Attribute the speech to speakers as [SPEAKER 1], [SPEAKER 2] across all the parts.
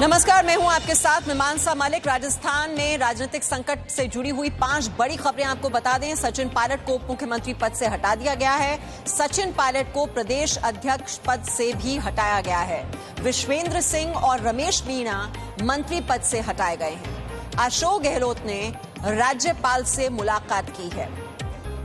[SPEAKER 1] नमस्कार, मैं हूं आपके साथ मीमांसा मलिक। राजस्थान में राजनीतिक संकट से जुड़ी हुई 5 बड़ी खबरें आपको बता दें। सचिन पायलट को उप मुख्यमंत्री पद से हटा दिया गया है। सचिन पायलट को प्रदेश अध्यक्ष पद से भी हटाया गया है। विश्वेंद्र सिंह और रमेश मीणा मंत्री पद से हटाए गए हैं। अशोक गहलोत ने राज्यपाल से मुलाकात की है।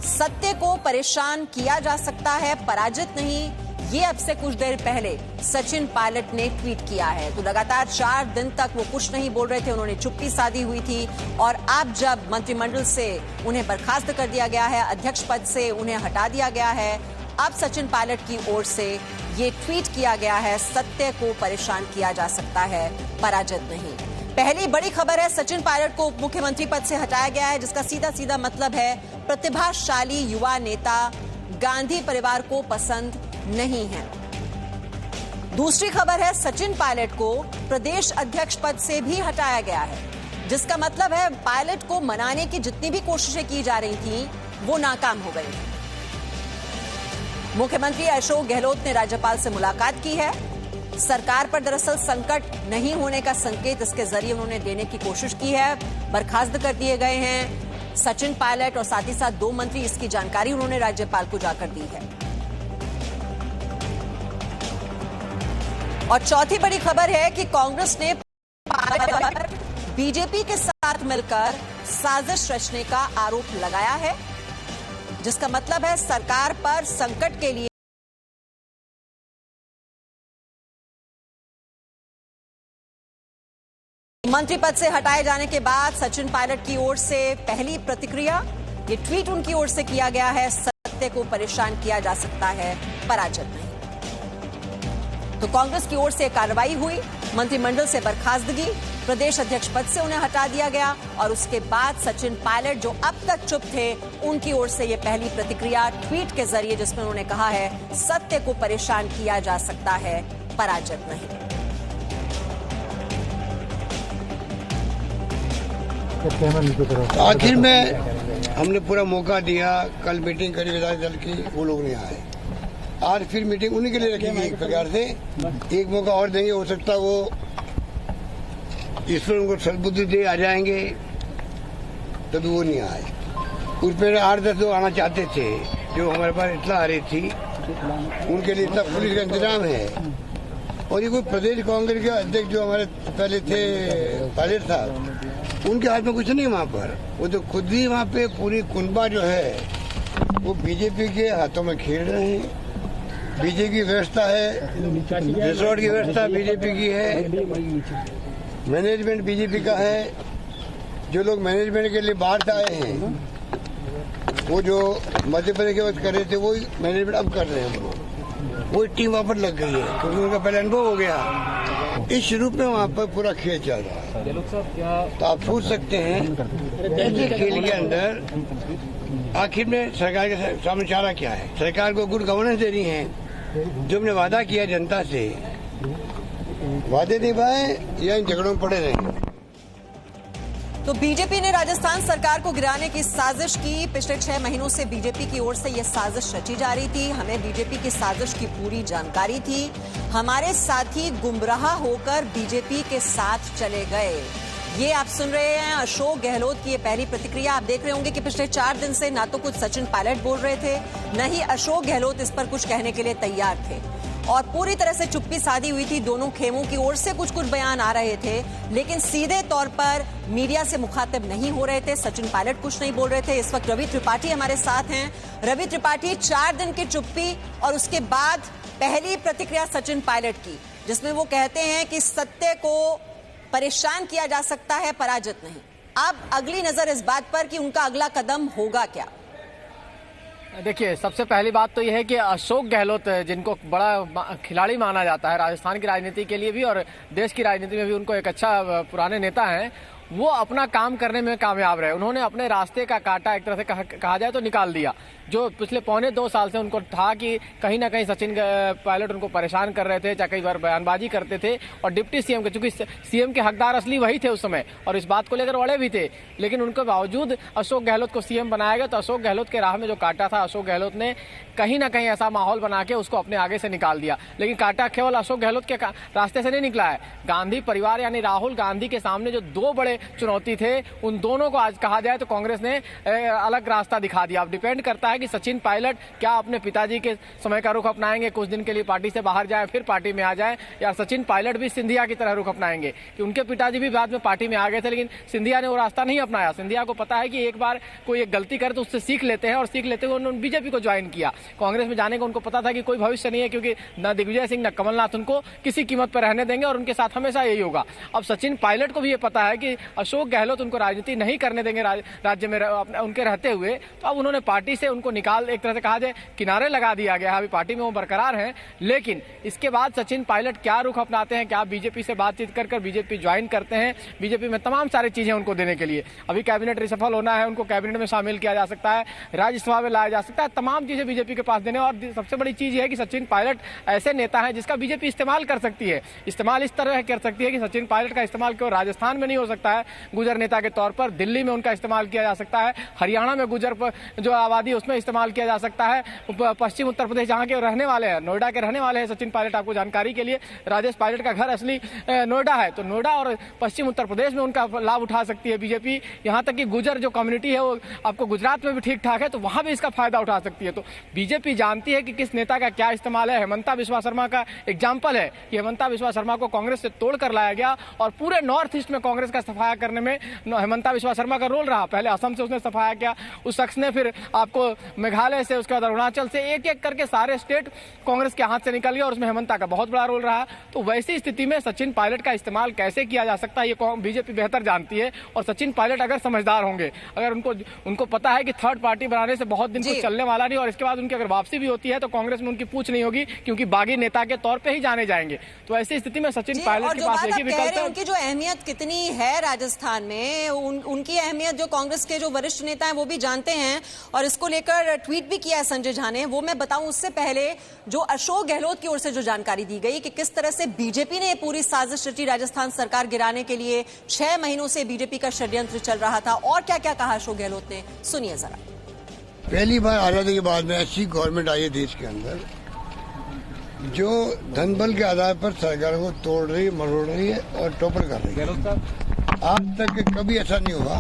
[SPEAKER 1] सत्य को परेशान किया जा सकता है, पराजित नहीं, ये अब से कुछ देर पहले सचिन पायलट ने ट्वीट किया है। तो लगातार 4 दिन तक वो कुछ नहीं बोल रहे थे, उन्होंने चुप्पी साधी हुई थी। और अब जब मंत्रिमंडल से उन्हें बर्खास्त कर दिया गया है, अध्यक्ष पद से उन्हें हटा दिया गया है, अब सचिन पायलट की ओर से ये ट्वीट किया गया है, सत्य को परेशान किया जा सकता है, पराजित नहीं। पहली बड़ी खबर है, सचिन पायलट को उप मुख्यमंत्री पद से हटाया गया है, जिसका सीधा सीधा मतलब है प्रतिभाशाली युवा नेता गांधी परिवार को पसंद नहीं है। दूसरी खबर है, सचिन पायलट को प्रदेश अध्यक्ष पद से भी हटाया गया है, जिसका मतलब है पायलट को मनाने की जितनी भी कोशिशें की जा रही थी वो नाकाम हो गई। मुख्यमंत्री अशोक गहलोत ने राज्यपाल से मुलाकात की है। सरकार पर दरअसल संकट नहीं होने का संकेत इसके जरिए उन्होंने देने की कोशिश की है। बर्खास्त कर दिए गए हैं सचिन पायलट और साथ ही साथ 2 मंत्री, इसकी जानकारी उन्होंने राज्यपाल को जाकर दी है। और चौथी बड़ी खबर है कि कांग्रेस ने बीजेपी के साथ मिलकर साजिश रचने का आरोप लगाया है, जिसका मतलब है सरकार पर संकट के लिए मंत्री पद से हटाए जाने के बाद सचिन पायलट की ओर से पहली प्रतिक्रिया, ये ट्वीट उनकी ओर से किया गया है, सत्य को परेशान किया जा सकता है, पराजित नहीं। तो कांग्रेस की ओर से कार्रवाई हुई, मंत्रिमंडल से बर्खास्तगी, प्रदेश अध्यक्ष पद से उन्हें हटा दिया गया और उसके बाद सचिन पायलट जो अब तक चुप थे, उनकी ओर से ये पहली प्रतिक्रिया ट्वीट के जरिए, जिसमें उन्होंने कहा है सत्य को परेशान किया जा सकता है, पराजित नहीं।
[SPEAKER 2] आखिर में हमने पूरा मौका दिया, कल मीटिंग करी विधायक दल की, वो लोग नहीं आए। आज फिर मीटिंग उन्हीं के लिए रखेंगे, एक प्रकार से एक मौका और देंगे, हो सकता है वो ईश्वर उनको सद्बुद्धि दे आ जाएंगे, तभी वो नहीं आए। उस पर 8-10 लोग आना चाहते थे, जो हमारे पास इतना आ रही थी, उनके लिए इतना पुलिस का इंतजाम है। और ये कोई प्रदेश कांग्रेस के अध्यक्ष जो हमारे पहले थे पायलट साहब, उनके हाथ में कुछ नहीं वहाँ पर, वो तो खुद ही वहाँ पे पूरी कुनबा जो है वो बीजेपी के हाथों में खेल रहे हैं। बीजेपी की व्यवस्था है, रिसोर्ट की व्यवस्था बीजेपी की है, मैनेजमेंट बीजेपी का है। जो लोग मैनेजमेंट के लिए बाहर से आए हैं, वो जो मध्य प्रदेश के वक्त कर रहे थे, वो मैनेजमेंट अब कर रहे हैं। वो टीम वहाँ पर लग गई है, क्योंकि उनका पहले अनुभव हो गया। इस रूप में वहाँ पर पूरा खेल चल रहा है। तो आप सोच सकते हैं ऐसे खेल के अंदर आखिर में सरकार के सामने चारा क्या है। सरकार को गुड गवर्नेंस देनी है, जो हमने वादा किया जनता से, वादे निभाए या इन झगड़ों में पड़े रहे।
[SPEAKER 1] तो बीजेपी ने राजस्थान सरकार को गिराने की साजिश की। पिछले 6 महीनों से बीजेपी की ओर से यह साजिश रची जा रही थी। हमें बीजेपी की साजिश की पूरी जानकारी थी। हमारे साथी गुमराह होकर बीजेपी के साथ चले गए। ये आप सुन रहे हैं अशोक गहलोत की ये पहली प्रतिक्रिया। आप देख रहे होंगे कि पिछले 4 दिन से ना तो कुछ सचिन पायलट बोल रहे थे, न ही अशोक गहलोत इस पर कुछ कहने के लिए तैयार थे और पूरी तरह से चुप्पी साधी हुई थी। दोनों खेमों की ओर से कुछ बयान आ रहे थे, लेकिन सीधे तौर पर मीडिया से मुखातिब नहीं हो रहे थे। सचिन पायलट कुछ नहीं बोल रहे थे। इस वक्त रवि त्रिपाठी हमारे साथ हैं। रवि त्रिपाठी, 4 दिन की चुप्पी और उसके बाद पहली प्रतिक्रिया सचिन पायलट की, जिसमें वो कहते हैं कि सत्य को परेशान किया जा सकता है, पराजित नहीं। अब अगली नजर इस बात पर कि उनका अगला कदम होगा क्या।
[SPEAKER 3] देखिए, सबसे पहली बात तो यह है कि अशोक गहलोत, जिनको बड़ा खिलाड़ी माना जाता है राजस्थान की राजनीति के लिए भी और देश की राजनीति में भी, उनको एक अच्छा पुराने नेता हैं, वो अपना काम करने में कामयाब रहे। उन्होंने अपने रास्ते का कांटा एक तरह से कहा जाए तो निकाल दिया। जो पिछले 1.25 साल से उनको था कि कहीं ना कहीं सचिन पायलट उनको परेशान कर रहे थे, चाहे कई बार बयानबाजी करते थे, और डिप्टी सीएम के, चूंकि सीएम के हकदार असली वही थे उस समय और इस बात को लेकर अड़े भी थे, लेकिन उनके बावजूद अशोक गहलोत को सीएम बनाया गया। तो अशोक गहलोत के राह में जो कांटा था, अशोक गहलोत ने कहीं ना कहीं ऐसा माहौल बना के उसको अपने आगे से निकाल दिया। लेकिन कांटा केवल अशोक गहलोत के रास्ते से नहीं निकला है। गांधी परिवार यानी राहुल गांधी के सामने जो 2 बड़े चुनौती थे, उन दोनों को आज कहा जाए तो कांग्रेस ने अलग रास्ता दिखा दिया। अब डिपेंड करता है कि सचिन पायलट क्या अपने पिताजी के समय का रुख अपनाएंगे, कुछ दिन के लिए पार्टी से बाहर जाए फिर पार्टी में आ जाए, या सचिन पायलट भी सिंधिया की तरह रुख अपनाएंगे कि उनके पिताजी भी बाद में पार्टी में आ गए थे, लेकिन सिंधिया ने वो रास्ता नहीं अपनाया। सिंधिया को पता है कि एक बार कोई एक गलती करे तो उससे सीख लेते हैं, और सीख लेते हुए उन्होंने बीजेपी को ज्वाइन किया। कांग्रेस में जाने को उनको पता था कि कोई भविष्य नहीं है, क्योंकि न दिग्विजय सिंह न कमलनाथ उनको किसी कीमत पर रहने देंगे और उनके साथ हमेशा यही होगा। अब सचिन पायलट को भी ये पता है कि अशोक गहलोत उनको राजनीति नहीं करने देंगे राज्य में उनके रहते हुए, तो अब उन्होंने पार्टी से उनको निकाल, एक तरह से कहा जाए किनारे लगा दिया गया। अभी पार्टी में वो बरकरार हैं, लेकिन इसके बाद सचिन पायलट क्या रुख अपनाते हैं, क्या बीजेपी से बातचीत कर बीजेपी ज्वाइन करते हैं, बीजेपी में तमाम सारी चीजें उनको देने के लिए। अभी कैबिनेट रिसफल होना है, उनको कैबिनेट में शामिल किया जा सकता है, राज्यसभा में लाया जा सकता है, तमाम चीजें बीजेपी के पास देने। और सबसे बड़ी चीज है कि सचिन पायलट ऐसे नेता है जिसका बीजेपी इस्तेमाल कर सकती है। इस्तेमाल इस तरह कर सकती है कि सचिन पायलट का इस्तेमाल केवल राजस्थान में नहीं हो सकता है गुजर नेता के तौर पर, दिल्ली में उनका इस्तेमाल किया जा सकता है, हरियाणा में गुजर जो आबादी उसमें इस्तेमाल किया जा सकता है, पश्चिम उत्तर प्रदेश जहां के रहने वाले हैं, नोएडा के रहने वाले हैं सचिन पायलट। आपको जानकारी के लिए राजेश पायलट का घर असली नोएडा है, तो नोएडा और पश्चिम उत्तर प्रदेश में उनका लाभ उठा सकती है बीजेपी। यहां तक कि गुजर जो कम्युनिटी है वो आपको गुजरात में भी ठीक ठाक है, तो वहां भी इसका फायदा उठा सकती है। तो बीजेपी जानती है कि किस नेता का क्या इस्तेमाल है। हेमंता बिस्वा शर्मा का एग्जाम्पल है कि हेमंता बिस्वा शर्मा को कांग्रेस से तोड़ कर लाया गया, और पूरे नॉर्थ ईस्ट में कांग्रेस का सफाया करने में हेमंता बिस्वा शर्मा का रोल रहा। पहले असम से उसने सफाया किया, उस शख्स ने फिर आपको मेघालय से, उसके बाद अरुणाचल से, एक एक करके सारे स्टेट कांग्रेस के हाथ से निकल गया, और उसमें हेमंता का बहुत बड़ा रोल रहा। तो वैसी स्थिति में सचिन पायलट का इस्तेमाल कैसे किया जा सकता है ये बीजेपी बेहतर जानती है। और सचिन पायलट अगर समझदार होंगे, अगर उनको पता है कि थर्ड पार्टी बनाने से बहुत दिन कुछ चलने वाला नहीं, और इसके बाद उनकी अगर वापसी भी होती है तो कांग्रेस में उनकी पूछ नहीं होगी, क्योंकि बागी नेता के तौर पे ही जाने जाएंगे। तो ऐसी स्थिति में सचिन पायलट के पास एक ही विकल्प है।
[SPEAKER 1] उनकी जो अहमियत कितनी है राजस्थान में, उनकी अहमियत जो कांग्रेस के जो वरिष्ठ नेता हैं वो भी जानते हैं, और इसको लेकर ट्वीट भी किया है संजय झा ने। वो मैं बताऊं उससे पहले जो अशोक गहलोत की ओर से जो जानकारी दी गई कि किस तरह से बीजेपी ने पूरी साजिश रची राजस्थान सरकार गिराने के लिए, 6 महीनों से बीजेपी का षड्यंत्र चल रहा था, और क्या क्या कहा अशोक गहलोत ने, सुनिए जरा।
[SPEAKER 2] पहली बार आजादी के बाद में ऐसी गवर्नमेंट आई है देश के अंदर जो धन बल के आधार पर सरकार को तोड़ रही, मरोड़ रही है और टोपल कर रही है। आज तक कभी ऐसा नहीं हुआ।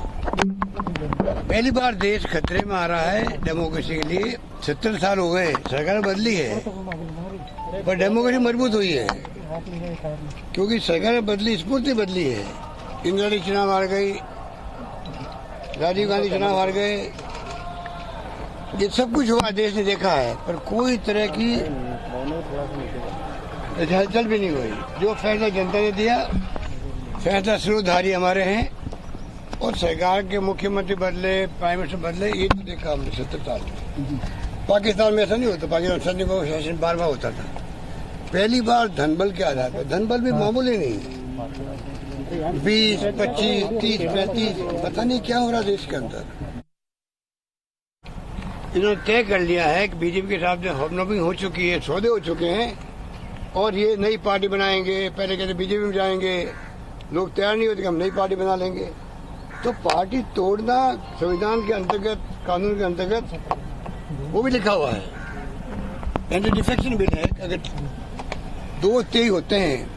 [SPEAKER 2] पहली बार देश खतरे में आ रहा है डेमोक्रेसी के लिए। 70 साल हो गए, सरकार बदली है पर डेमोक्रेसी मजबूत हुई है, क्योंकि सरकार बदली, स्फूर्ति बदली है। इंदिरा गांधी चुनाव हार गई, राजीव गांधी चुनाव हार गए, ये सब कुछ हुआ, देश ने देखा है, पर कोई तरह की हलचल भी नहीं हुई। जो फैसला जनता ने दिया, फैसला सूत्रधारी हमारे हैं, और सरकार के मुख्यमंत्री बदले, प्राइम मिनिस्टर बदले, ये तो देखा हमने 70 साल में। पाकिस्तान में ऐसा नहीं होता, पाकिस्तान सैनिक को शासन बार बार होता था। पहली बार धनबल के आधार पर, धनबल भी मामूली नहीं, 20, 25, 30, 35, पता नहीं क्या हो रहा देश के अंदर। इन्होंने तय कर लिया है कि बीजेपी के साथ हॉबनॉबिंग हो चुकी है, सौदे हो चुके हैं, और ये नई पार्टी बनाएंगे। पहले कहते बीजेपी में जाएंगे, लोग तैयार नहीं होते कि हम नई पार्टी बना लेंगे। तो पार्टी तोड़ना संविधान के अंतर्गत, कानून के अंतर्गत, वो भी लिखा हुआ है, एंटी डिफेक्शन बिल है। अगर 2 तेई होते हैं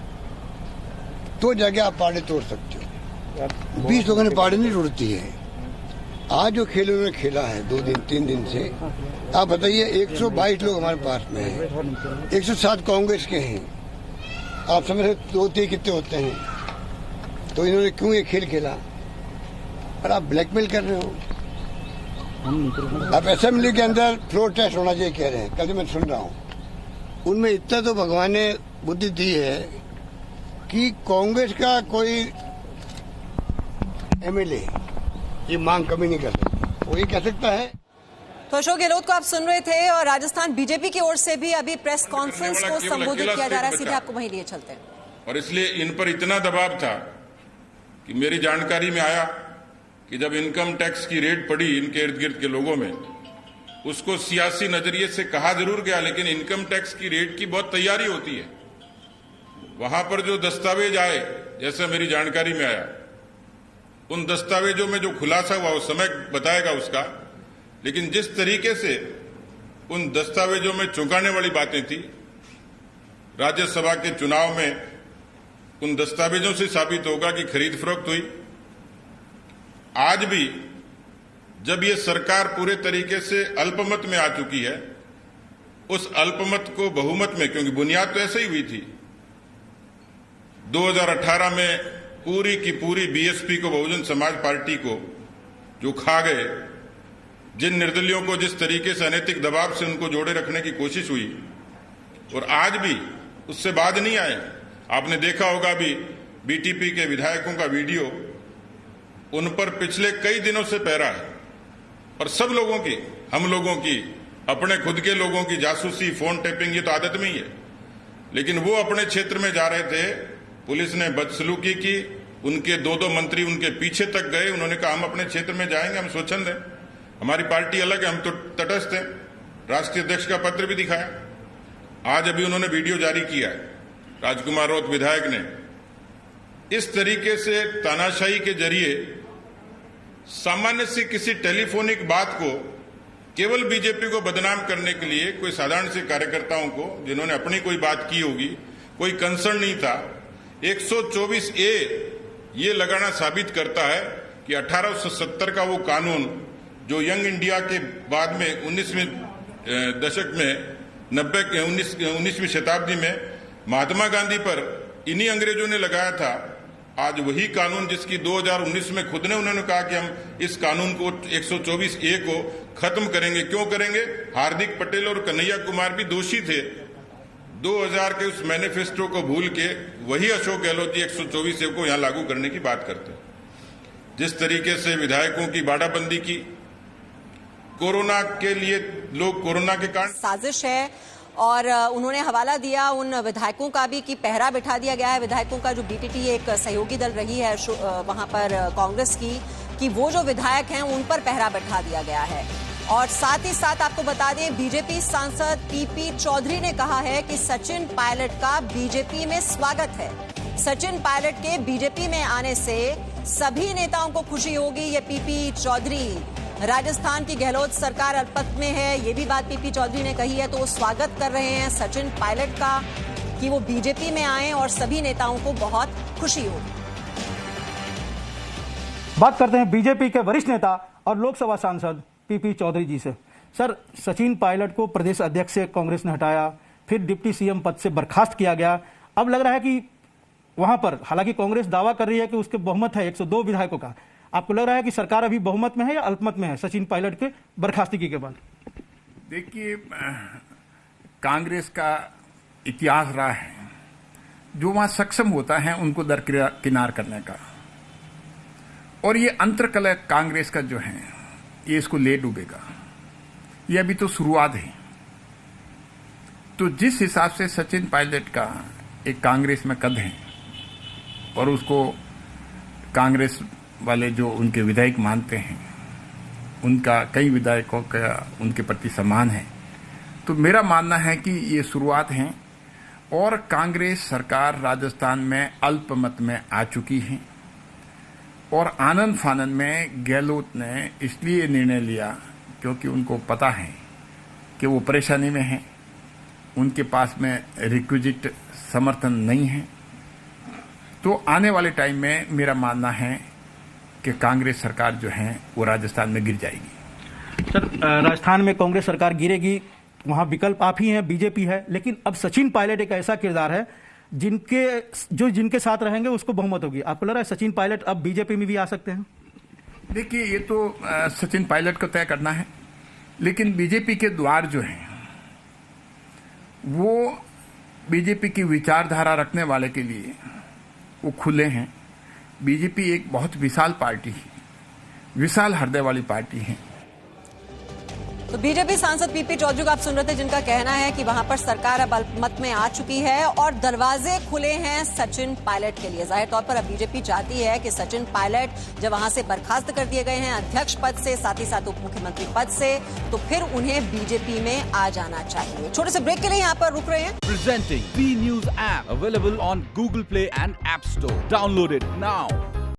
[SPEAKER 2] तो जाके आप पार्टी तोड़ सकते हो। 20 लोगों ने पार्टी नहीं तोड़ती है। आज जो खेल उन्होंने खेला है 2 दिन 3 दिन से, आप बताइए, 122 लोग हमारे पास में हैं, 107 कांग्रेस के हैं। आप समझ रहे 2 तेई कितने होते हैं? तो इन्होंने क्यों ये खेल खेला? और आप ब्लैकमेल कर रहे हो। आप असेंबली के अंदर फ्लोर टेस्ट होना चाहिए कह रहे हैं, कल मैं सुन रहा हूँ। उनमें इतना तो भगवान ने बुद्धि दी है कि कांग्रेस का कोई एमएलए ये मांग कभी नहीं कर सकता, वो ये कह सकता है।
[SPEAKER 1] तो अशोक गहलोत को आप सुन रहे थे, और राजस्थान बीजेपी की ओर से भी अभी प्रेस कॉन्फ्रेंस को संबोधित किया जा रहा है। सीधे आपको वहीं लिए चलते हैं।
[SPEAKER 4] और इसलिए इन पर इतना दबाव था कि मेरी जानकारी में आया कि जब इनकम टैक्स की रेड पड़ी इनके इर्द गिर्द के लोगों में, उसको सियासी नजरिए से कहा जरूर गया, लेकिन इनकम टैक्स की रेड की बहुत तैयारी होती है। वहां पर जो दस्तावेज आए, जैसा मेरी जानकारी में आया, उन दस्तावेजों में जो खुलासा हुआ वो समय बताएगा उसका, लेकिन जिस तरीके से उन दस्तावेजों में चौंकाने वाली बातें थी, राज्यसभा के चुनाव में उन दस्तावेजों से साबित होगा कि खरीद फरोख्त हुई। आज भी जब ये सरकार पूरे तरीके से अल्पमत में आ चुकी है, उस अल्पमत को बहुमत में, क्योंकि बुनियाद तो ऐसे ही हुई थी, 2018 में पूरी की पूरी बीएसपी को, बहुजन समाज पार्टी को जो खा गए, जिन निर्दलियों को जिस तरीके से अनैतिक दबाव से उनको जोड़े रखने की कोशिश हुई, और आज भी उससे बाज नहीं आए। आपने देखा होगा भी बीटीपी के विधायकों का वीडियो, उन पर पिछले कई दिनों से पैरा है, और सब लोगों की, हम लोगों की, अपने खुद के लोगों की जासूसी, फोन टैपिंग, ये तो आदत में ही है। लेकिन वो अपने क्षेत्र में जा रहे थे, पुलिस ने बदसलूकी की, उनके दो मंत्री उनके पीछे तक गए, उन्होंने कहा हम अपने क्षेत्र में जाएंगे, हम स्वच्छंद हैं, हमारी पार्टी अलग है, हम तो तटस्थ हैं, राष्ट्रीय अध्यक्ष का पत्र भी दिखाया। आज अभी उन्होंने वीडियो जारी किया है, राजकुमार राउत विधायक ने। इस तरीके से तानाशाही के जरिए सामान्य सी किसी टेलीफोनिक बात को केवल बीजेपी को बदनाम करने के लिए कोई साधारण से कार्यकर्ताओं को, जिन्होंने अपनी कोई बात की होगी, कोई कंसर्न नहीं था, 124A ये लगाना साबित करता है कि 1870 का वो कानून जो यंग इंडिया के बाद में 19वें दशक में 19वीं शताब्दी में महात्मा गांधी पर इन्हीं अंग्रेजों ने लगाया था, आज वही कानून जिसकी 2019 में खुद ने उन्होंने कहा कि हम इस कानून को 124A को खत्म करेंगे। क्यों करेंगे? हार्दिक पटेल और कन्हैया कुमार भी दोषी थे। 2000 के उस मैनिफेस्टो को भूल के वही अशोक गहलोत जी 124A को यहां लागू करने की बात करते हैं। जिस तरीके से विधायकों की बाड़ाबंदी की, कोरोना के लिए लोग कोरोना के कारण
[SPEAKER 1] साजिश है, और उन्होंने हवाला दिया उन विधायकों का भी कि पहरा बिठा दिया गया है विधायकों का, जो बीटीटी एक सहयोगी दल रही है वहां पर कांग्रेस की, कि वो जो विधायक हैं उन पर पहरा बिठा दिया गया है। और साथ ही साथ आपको बता दें, बीजेपी सांसद पीपी चौधरी ने कहा है कि सचिन पायलट का बीजेपी में स्वागत है। सचिन पायलट के बीजेपी में आने से सभी नेताओं को खुशी होगी। ये पीपी चौधरी, राजस्थान की गहलोत सरकार अल्पमत में है, ये भी बात पीपी चौधरी ने कही है, तो वो स्वागत कर रहे हैं सचिन पायलट का कि वो बीजेपी में आए और सभी नेताओं को बहुत खुशी हो।
[SPEAKER 5] बात करते हैं बीजेपी के वरिष्ठ नेता और लोकसभा सांसद पीपी चौधरी जी से। सर, सचिन पायलट को प्रदेश अध्यक्ष से कांग्रेस ने हटाया, फिर डिप्टी सीएम पद से बर्खास्त किया गया। अब लग रहा है कि वहां पर, हालांकि कांग्रेस दावा कर रही है कि उसके बहुमत है 102 विधायकों का, आपको लग रहा है कि सरकार अभी बहुमत में है या अल्पमत में है सचिन पायलट के बर्खास्तगी के बाद?
[SPEAKER 6] देखिए, कांग्रेस का इतिहास रहा है, जो वहां सक्षम होता है उनको दरकिनार करने का, और ये अंतर्कलह कांग्रेस का जो है ये इसको ले डूबेगा। ये अभी तो शुरुआत है। तो जिस हिसाब से सचिन पायलट का एक कांग्रेस में कद है और उसको कांग्रेस वाले जो उनके विधायक मानते हैं, उनका कई विधायकों का उनके प्रति सम्मान है, तो मेरा मानना है कि ये शुरुआत है। और कांग्रेस सरकार राजस्थान में अल्पमत में आ चुकी है, और आनंद फानन में गहलोत ने इसलिए निर्णय लिया क्योंकि उनको पता है कि वो परेशानी में हैं, उनके पास में रिक्विजिट समर्थन नहीं है। तो आने वाले टाइम में मेरा मानना है कि कांग्रेस सरकार जो है वो राजस्थान में गिर जाएगी।
[SPEAKER 5] सर, राजस्थान में कांग्रेस सरकार गिरेगी, वहां विकल्प आप ही हैं, बीजेपी है, लेकिन अब सचिन पायलट एक ऐसा किरदार है जिनके साथ रहेंगे उसको बहुमत होगी। आपको लग रहा है सचिन पायलट अब बीजेपी में भी आ सकते हैं?
[SPEAKER 6] देखिए, ये तो सचिन पायलट को तय करना है, लेकिन बीजेपी के द्वार जो हैं वो बीजेपी की विचारधारा रखने वाले के लिए वो खुले हैं। बीजेपी एक बहुत विशाल पार्टी है, विशाल हृदय वाली पार्टी है।
[SPEAKER 1] तो बीजेपी सांसद पीपी चौधरी को आप सुन रहे थे, जिनका कहना है कि वहां पर सरकार अब अल्पमत में आ चुकी है और दरवाजे खुले हैं सचिन पायलट के लिए। जाहिर तौर पर अब बीजेपी चाहती है कि सचिन पायलट जब वहां से बर्खास्त कर दिए गए हैं अध्यक्ष पद से, साथ ही साथ उप मुख्यमंत्री पद से, तो फिर उन्हें बीजेपी में आ जाना चाहिए। छोटे से ब्रेक के लिए यहाँ पर रुक रहे हैं।
[SPEAKER 7] Presenting B News app available on Google Play and App Store. Download it now.